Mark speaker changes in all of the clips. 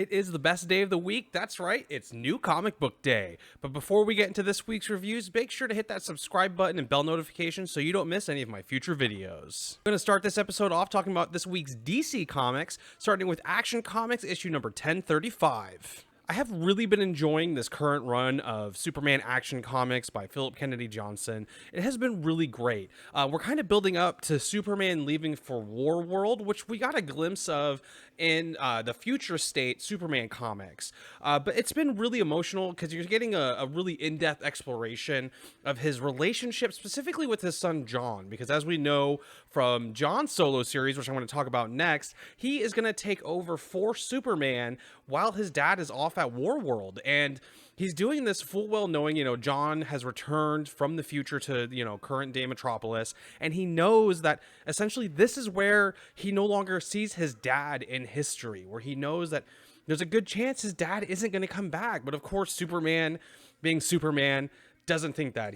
Speaker 1: It is the best day of the week. That's right. It's New Comic Book Day. But before we get into this week's reviews, make sure to hit that subscribe button and bell notification so you don't miss any of my future videos. I'm going to start this episode off talking about this week's DC Comics, starting with Action Comics issue number 1035. I have really been enjoying this current run of Superman Action Comics by Philip Kennedy Johnson. It has been really great. We're kind of building up to Superman leaving for War World, which we got a glimpse of in the Future State Superman comics. But it's been really emotional because you're getting a really in-depth exploration of his relationship, specifically with his son John, because as we know from John's solo series, which I'm going to talk about next, he is going to take over for Superman while his dad is off at Warworld, and he's doing this full well knowing, John has returned from the future to, current day Metropolis, and he knows that essentially this is where he no longer sees his dad in history, where he knows that there's a good chance his dad isn't going to come back. But of course, Superman, being Superman, doesn't think that.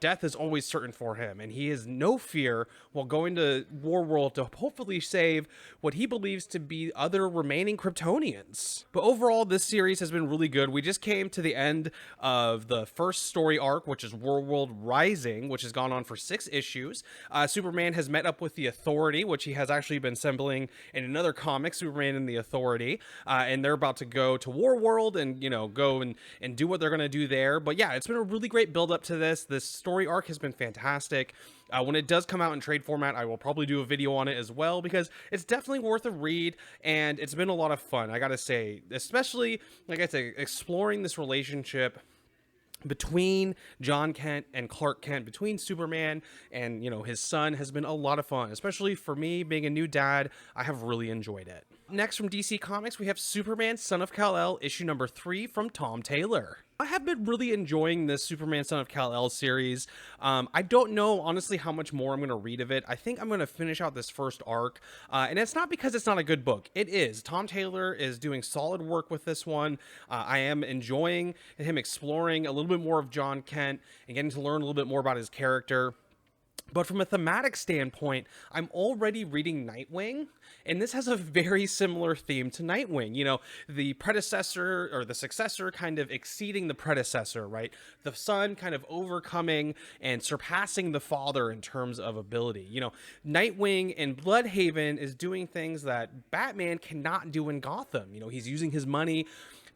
Speaker 1: Death is always certain for him, and he has no fear while going to Warworld to hopefully save what he believes to be other remaining Kryptonians. But overall, this series has been really good. We just came to the end of the first story arc, which is Warworld Rising, which has gone on for 6 issues. Superman has met up with the Authority, which he has actually been assembling in another comic, Superman and the Authority, and they're about to go to Warworld and, go and do what they're going to do there. But yeah, it's been a really great build up to this. This story arc has been fantastic. When it does come out in trade format, I will probably do a video on it as well, because it's definitely worth a read, and it's been a lot of fun, I gotta say, especially, like I said, exploring this relationship between John Kent and Clark Kent, between Superman and, his son, has been a lot of fun. Especially for me, being a new dad, I have really enjoyed it. Next, from DC Comics, we have Superman Son of Kal-El issue number 3 from Tom Taylor. I have been really enjoying this Superman Son of Kal-El series. I don't know, honestly, how much more I'm going to read of it. I think I'm going to finish out this first arc, and it's not because it's not a good book. It is. Tom Taylor is doing solid work with this one. I am enjoying him exploring a little bit more of John Kent and getting to learn a little bit more about his character. But from a thematic standpoint, I'm already reading Nightwing, and this has a very similar theme to Nightwing. The predecessor or the successor kind of exceeding the predecessor, right? The son kind of overcoming and surpassing the father in terms of ability. Nightwing in Bloodhaven is doing things that Batman cannot do in Gotham. He's using his money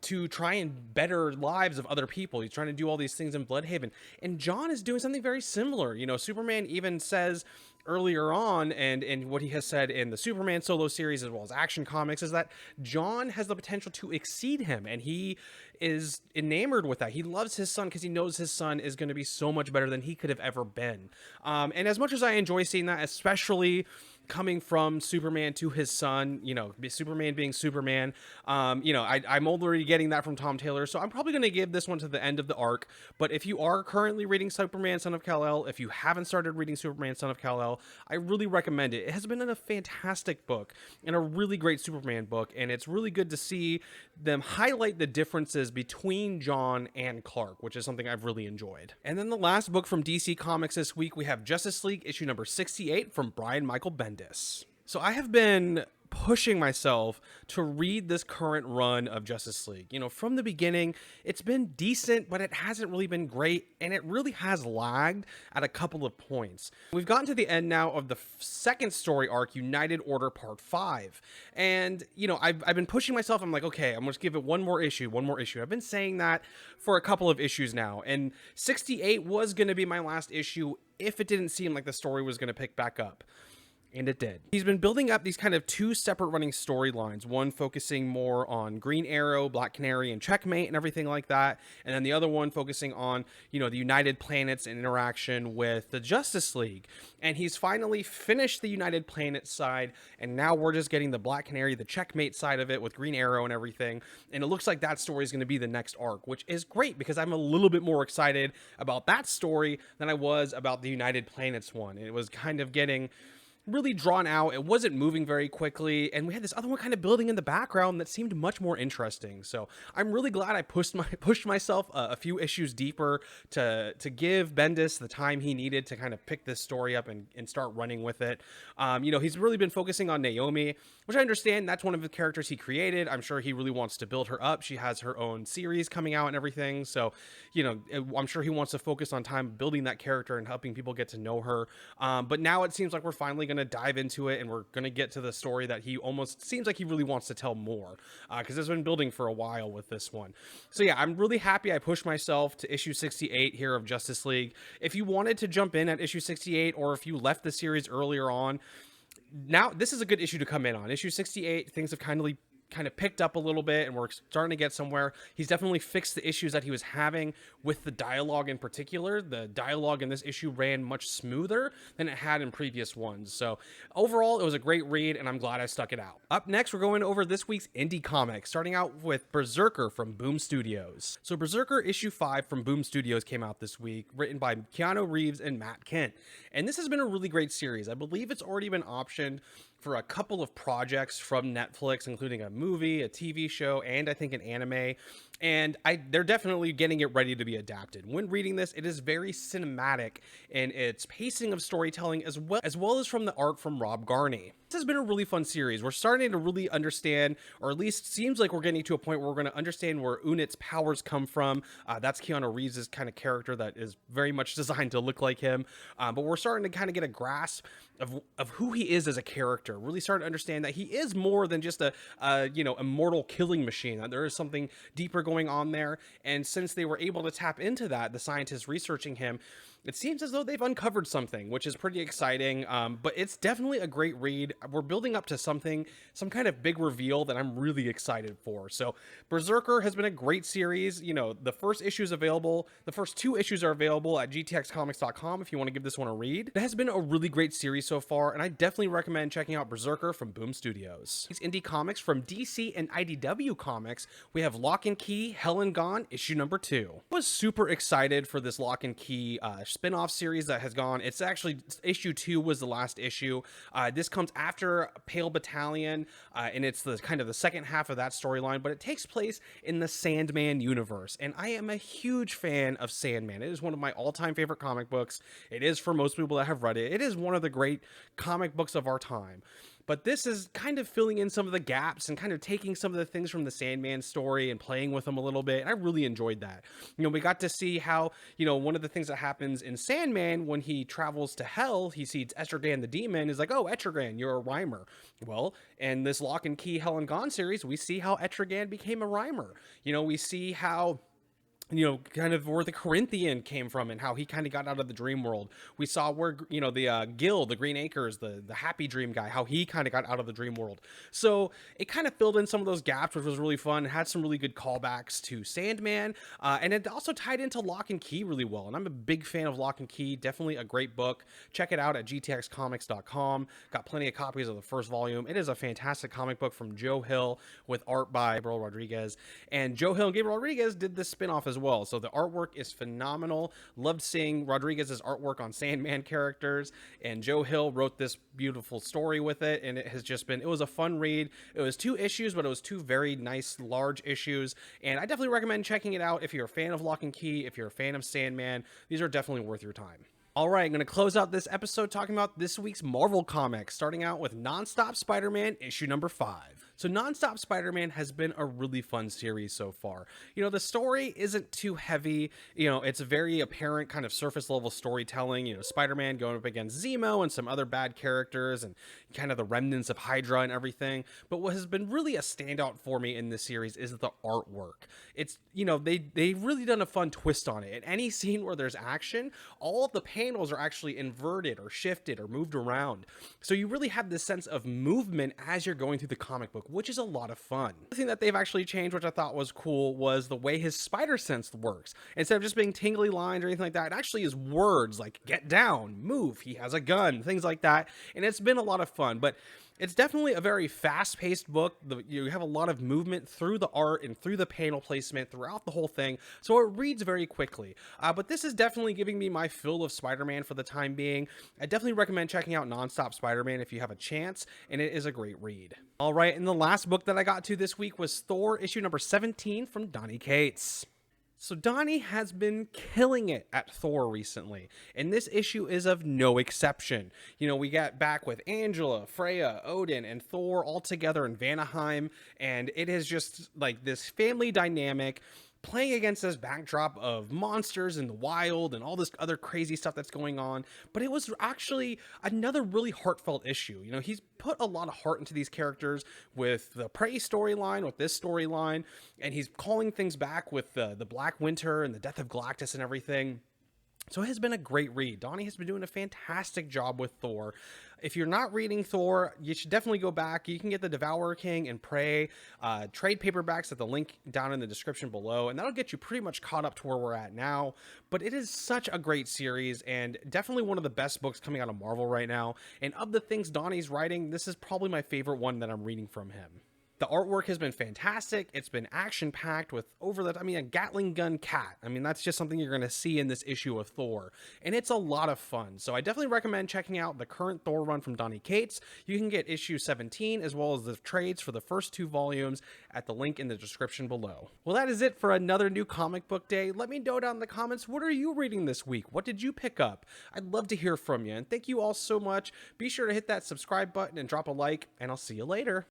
Speaker 1: to try and better lives of other people. He's trying to do all these things in Bloodhaven. And John is doing something very similar. Superman even says earlier on, and what he has said in the Superman solo series as well as Action Comics, is that John has the potential to exceed him, and he is enamored with that. He loves his son because he knows his son is going to be so much better than he could have ever been. And as much as I enjoy seeing that, especially coming from Superman to his son, Superman being Superman, I'm already getting that from Tom Taylor, so I'm probably going to give this one to the end of the arc. But if you are currently reading Superman Son of Kal-El, if you haven't started reading Superman Son of Kal-El, I really recommend it. It has been a fantastic book and a really great Superman book, and it's really good to see them highlight the differences between John and Clark, which is something I've really enjoyed. And then the last book from DC Comics this week, we have Justice League issue number 68 from Brian Michael Bendis. So I have been pushing myself to read this current run of Justice League. From the beginning, it's been decent, but it hasn't really been great, and it really has lagged at a couple of points. We've gotten to the end now of the second story arc, United Order Part 5, and, I've been pushing myself. I'm like, okay, I'm going to give it one more issue. I've been saying that for a couple of issues now, and 68 was going to be my last issue if it didn't seem like the story was going to pick back up. And it did. He's been building up these kind of 2 separate running storylines, one focusing more on Green Arrow, Black Canary, and Checkmate and everything like that, and then the other one focusing on, the United Planets and interaction with the Justice League. And he's finally finished the United Planets side, and now we're just getting the Black Canary, the Checkmate side of it with Green Arrow and everything, and it looks like that story is going to be the next arc, which is great because I'm a little bit more excited about that story than I was about the United Planets one. It was kind of getting really drawn out. It wasn't moving very quickly, and we had this other one kind of building in the background that seemed much more interesting. So I'm really glad I pushed myself a few issues deeper to give Bendis the time he needed to kind of pick this story up and start running with it. He's really been focusing on Naomi, which I understand. That's one of the characters he created. I'm sure he really wants to build her up. She has her own series coming out and everything. So, I'm sure he wants to focus on time building that character and helping people get to know her. But now it seems like we're finally going to dive into it, and we're going to get to the story that he almost seems like he really wants to tell more, because it's been building for a while with this one. So yeah, I'm really happy I pushed myself to issue 68 here of Justice League. If you wanted to jump in at issue 68, or if you left the series earlier on, now this is a good issue to come in on. Issue 68, things have kind of picked up a little bit, and we're starting to get somewhere. He's definitely fixed the issues that he was having with the dialogue in particular. The dialogue in this issue ran much smoother than it had in previous ones. So overall, it was a great read, and I'm glad I stuck it out. Up next, we're going over this week's indie comics, starting out with BRZRKR from Boom Studios. So BRZRKR issue 5 from Boom Studios came out this week, written by Keanu Reeves and Matt Kindt. And this has been a really great series. I believe it's already been optioned for a couple of projects from Netflix, including a movie, a TV show, and I think an anime. And they're definitely getting it ready to be adapted. When reading this, it is very cinematic in its pacing of storytelling, as well as from the art from Rob Garney. This has been a really fun series. We're starting to really understand, or at least seems like we're getting to a point where we're going to understand where Unit's powers come from. That's Keanu Reeves' kind of character that is very much designed to look like him. But we're starting to kind of get a grasp of who he is as a character. Really starting to understand that he is more than just a immortal killing machine. That there is something deeper going on there. And since they were able to tap into that, the scientists researching him, it seems as though they've uncovered something, which is pretty exciting. But it's definitely a great read. We're building up to some kind of big reveal that I'm really excited for. So BRZRKR has been a great series. The first issue is available. The first 2 issues are available at gtxcomics.com if you want to give this one a read. It has been a really great series so far, and I definitely recommend checking out BRZRKR from Boom Studios. These indie comics from DC and IDW Comics, we have Locke and Key, Hell and Gone, issue number 2. I was super excited for this Locke and Key spin-off series that has gone. It's actually issue 2 was the last issue. This comes after Pale Battalion, and it's the kind of the second half of that storyline, but it takes place in the Sandman universe, and I am a huge fan of Sandman. It is one of my all-time favorite comic books. It is for most people that have read it. It is one of the great comic books of our time. But this is kind of filling in some of the gaps and kind of taking some of the things from the Sandman story and playing with them a little bit. And I really enjoyed that. We got to see how, one of the things that happens in Sandman when he travels to hell, he sees Etrigan the demon, is like, oh, Etrigan, you're a rhymer. Well, in this Locke and Key Hell and Gone series, we see how Etrigan became a rhymer. We see how kind of where the Corinthian came from and how he kind of got out of the dream world. We saw where, the Gil, the Green Acres, the Happy Dream guy, how he kind of got out of the dream world. So it kind of filled in some of those gaps, which was really fun. It had some really good callbacks to Sandman, and it also tied into Locke and Key really well. And I'm a big fan of Locke and Key. Definitely a great book. Check it out at gtxcomics.com. Got plenty of copies of the first volume. It is a fantastic comic book from Joe Hill with art by Gabriel Rodriguez. And Joe Hill and Gabriel Rodriguez did this spin-off as well. So the artwork is phenomenal. Loved seeing Rodriguez's artwork on Sandman characters, and Joe Hill wrote this beautiful story with it, and it was a fun read. It was 2 issues, but it was 2 very nice large issues, and I definitely recommend checking it out if you're a fan of Locke and Key, if you're a fan of Sandman. These are definitely worth your time. All right, I'm going to close out this episode talking about this week's Marvel comics, starting out with Nonstop Spider-Man issue number 5. So Nonstop Spider-Man has been a really fun series so far. The story isn't too heavy. It's a very apparent kind of surface level storytelling. Spider-Man going up against Zemo and some other bad characters and kind of the remnants of Hydra and everything. But what has been really a standout for me in this series is the artwork. It's, they've really done a fun twist on it. In any scene where there's action, all of the panels are actually inverted or shifted or moved around. So you really have this sense of movement as you're going through the comic book, which is a lot of fun. The thing that they've actually changed, which I thought was cool, was the way his spider sense works. Instead of just being tingly lines or anything like that, it actually is words like get down, move, he has a gun, things like that. And it's been a lot of fun. But It's definitely a very fast-paced book. You have a lot of movement through the art and through the panel placement throughout the whole thing, so it reads very quickly. But this is definitely giving me my fill of Spider-Man for the time being. I definitely recommend checking out Nonstop Spider-Man if you have a chance, and it is a great read. All right, and the last book that I got to this week was Thor, issue number 17 from Donny Cates. So Donnie has been killing it at Thor recently, and this issue is of no exception. You know, we got back with Angela, Freya, Odin, and Thor all together in Vanaheim, and it is just like this family dynamic playing against this backdrop of monsters in the wild and all this other crazy stuff that's going on. But it was actually another really heartfelt issue. You know, he's put a lot of heart into these characters with the Prey storyline, with this storyline, and he's calling things back with the Black Winter and the death of Galactus and everything. So it has been a great read. Donnie has been doing a fantastic job with Thor. If you're not reading Thor, you should definitely go back. You can get the Devourer King and Prey trade paperbacks at the link down in the description below, and that'll get you pretty much caught up to where we're at now. But it is such a great series, and definitely one of the best books coming out of Marvel right now. And of the things Donnie's writing, this is probably my favorite one that I'm reading from him. The artwork has been fantastic. It's been action-packed with a Gatling gun cat. I mean, that's just something you're going to see in this issue of Thor. And it's a lot of fun. So I definitely recommend checking out the current Thor run from Donny Cates. You can get issue 17 as well as the trades for the first 2 volumes at the link in the description below. Well, that is it for another new comic book day. Let me know down in the comments, what are you reading this week? What did you pick up? I'd love to hear from you. And thank you all so much. Be sure to hit that subscribe button and drop a like, and I'll see you later.